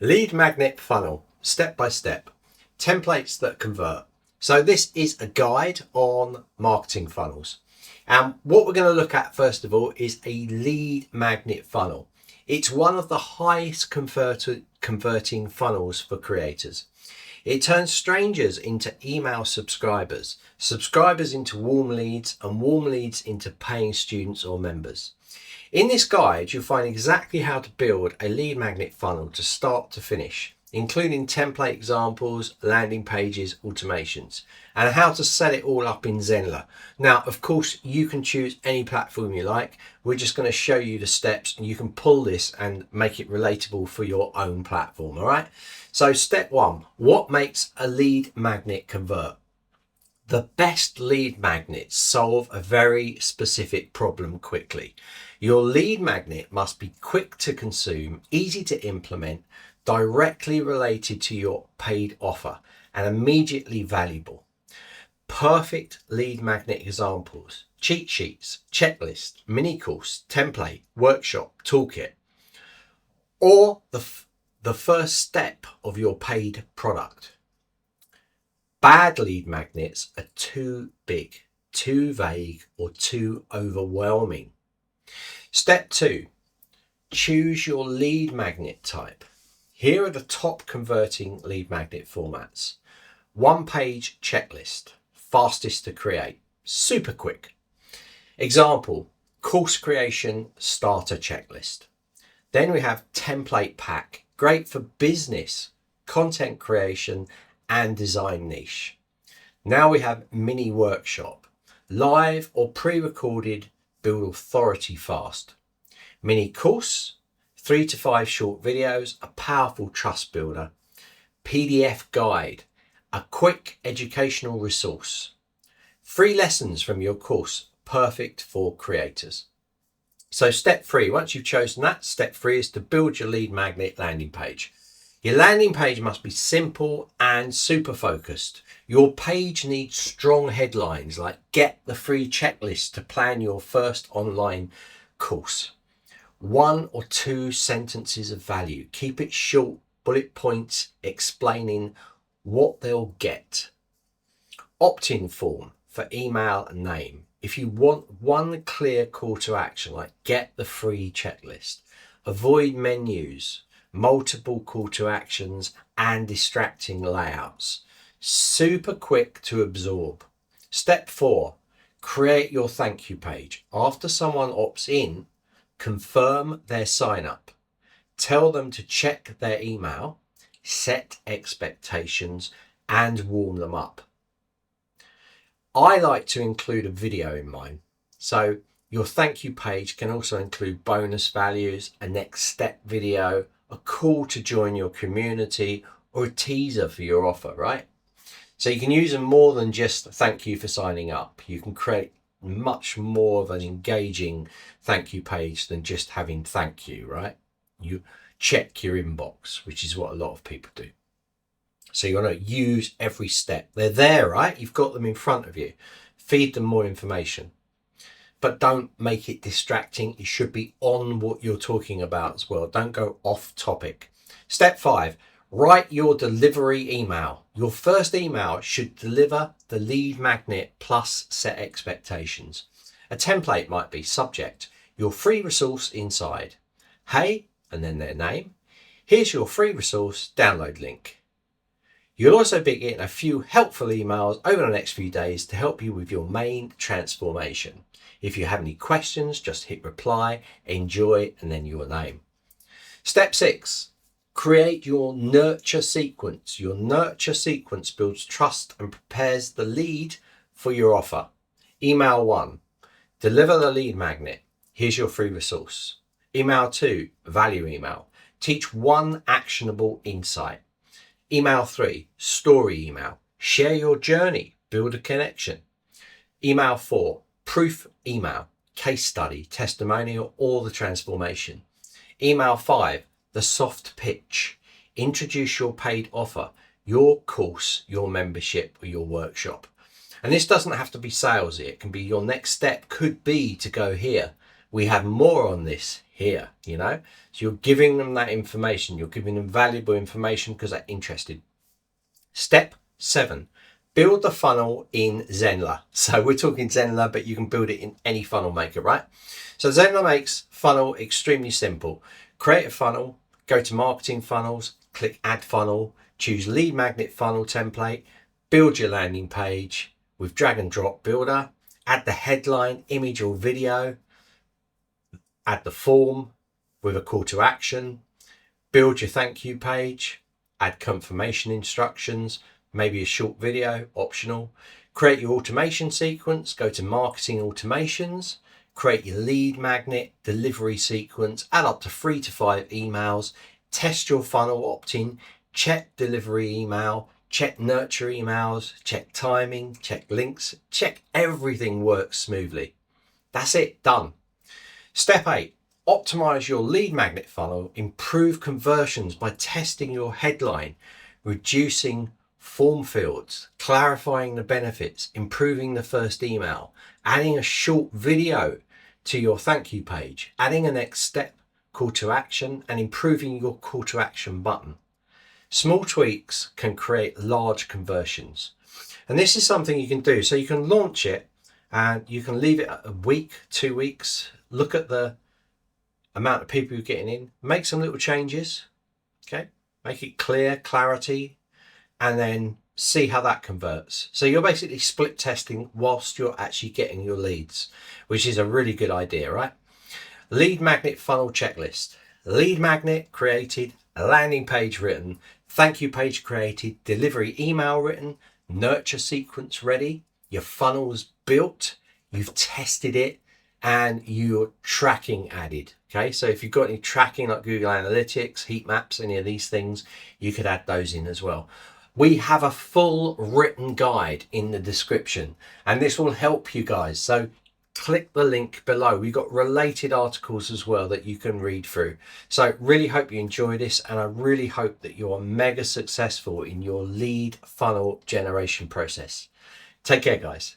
Lead magnet funnel, step by step, templates that convert. So this is a guide on marketing funnels. And what we're going to look at first of all is a lead magnet funnel. It's one of the highest converting funnels for creators. It turns strangers into email subscribers, subscribers into warm leads, and warm leads into paying students or members. In this guide, you'll find exactly how to build a lead magnet funnel to start to finish, including template examples, landing pages, automations, and how to set it all up in Zenler. Now, of course, you can choose any platform you like. We're just going to show you the steps, and you can pull this and make it relatable for your own platform, all right? So step one, what makes a lead magnet convert? The best lead magnets solve a very specific problem quickly. Your lead magnet must be quick to consume, easy to implement, directly related to your paid offer, and immediately valuable. Perfect lead magnet examples: cheat sheets, checklist, mini course, template, workshop, toolkit, or the first step of your paid product. Bad lead magnets are too big, too vague, or too overwhelming. Step two, choose your lead magnet type. Here are the top converting lead magnet formats. One page checklist, fastest to create, super quick. Example, course creation starter checklist. Then we have template pack, great for business, content creation, and design niche. Now we have mini workshop, live or pre-recorded, build authority fast. Mini course, 3 to 5 short videos, a powerful trust builder. PDF guide, a quick educational resource. Free lessons from your course, perfect for creators. So step 3, once you've chosen that, step 3 is to build your lead magnet landing page. Your landing page must be simple and super focused. Your page needs strong headlines like get the free checklist to plan your first online course. 1 or 2 sentences of value. Keep it short, bullet points explaining what they'll get. Opt-in form for email and name. If you want one clear call to action like get the free checklist. Avoid menus, multiple call to actions, and distracting layouts. Super quick to absorb. Step 4, create your thank you page. After someone opts in, confirm their sign up. Tell them to check their email, set expectations, and warm them up. I like to include a video in mine. So your thank you page can also include bonus values, a next step video, a call to join your community, or a teaser for your offer, right? So you can use them more than just thank you for signing up. You can create much more of an engaging thank you page than just having thank you, right? You check your inbox, which is what a lot of people do. So you want to use every step. They're there, right? You've got them in front of you. Feed them more information. But don't make it distracting. It should be on what you're talking about as well. Don't go off topic. Step 5, write your delivery email. Your first email should deliver the lead magnet plus set expectations. A template might be subject, your free resource inside. Hey, and then their name. Here's your free resource download link. You'll also be getting a few helpful emails over the next few days to help you with your main transformation. If you have any questions, just hit reply, enjoy, and then your name. Step 6, create your nurture sequence. Your nurture sequence builds trust and prepares the lead for your offer. Email 1, deliver the lead magnet. Here's your free resource. Email 2, value email. Teach one actionable insight. Email 3, story email. Share your journey, build a connection. Email 4, proof email, case study, testimonial, or the transformation. Email 5, the soft pitch. Introduce your paid offer, your course, your membership, or your workshop. And this doesn't have to be salesy. It can be your next step could be to go here. We have more on this here, you know. So you're giving them that information. You're giving them valuable information because they're interested. Step 7, build the funnel in Zenler. So we're talking Zenler, but you can build it in any funnel maker, right? So Zenler makes funnel extremely simple. Create a funnel, go to marketing funnels, click add funnel, choose lead magnet funnel template, build your landing page with drag and drop builder, add the headline, image or video, add the form with a call to action, build your thank you page, add confirmation instructions, maybe a short video, optional, create your automation sequence, go to marketing automations, create your lead magnet delivery sequence, add up to 3 to 5 emails, test your funnel opt-in, check delivery email, check nurture emails, check timing, check links, check everything works smoothly. That's it, done. Step 8, optimize your lead magnet funnel, improve conversions by testing your headline, reducing form fields, clarifying the benefits, improving the first email, adding a short video to your thank you page, adding a next step call to action, and improving your call to action button. Small tweaks can create large conversions. And this is something you can do. So you can launch it and you can leave it a week, 2 weeks, look at the amount of people you're getting in, make some little changes, okay? Make it clear, clarity, and then see how that converts. So you're basically split testing whilst you're actually getting your leads, which is a really good idea, right? Lead magnet funnel checklist. Lead magnet created, a landing page written, thank you page created, delivery email written, nurture sequence ready, your funnel's built, you've tested it, and your tracking added. Okay, so if you've got any tracking like Google Analytics, heat maps, any of these things, you could add those in as well. We have a full written guide in the description, and this will help you guys. So click the link below. We've got related articles as well that you can read through. So really hope you enjoy this, and I really hope that you're mega successful in your lead funnel generation process. Take care, guys.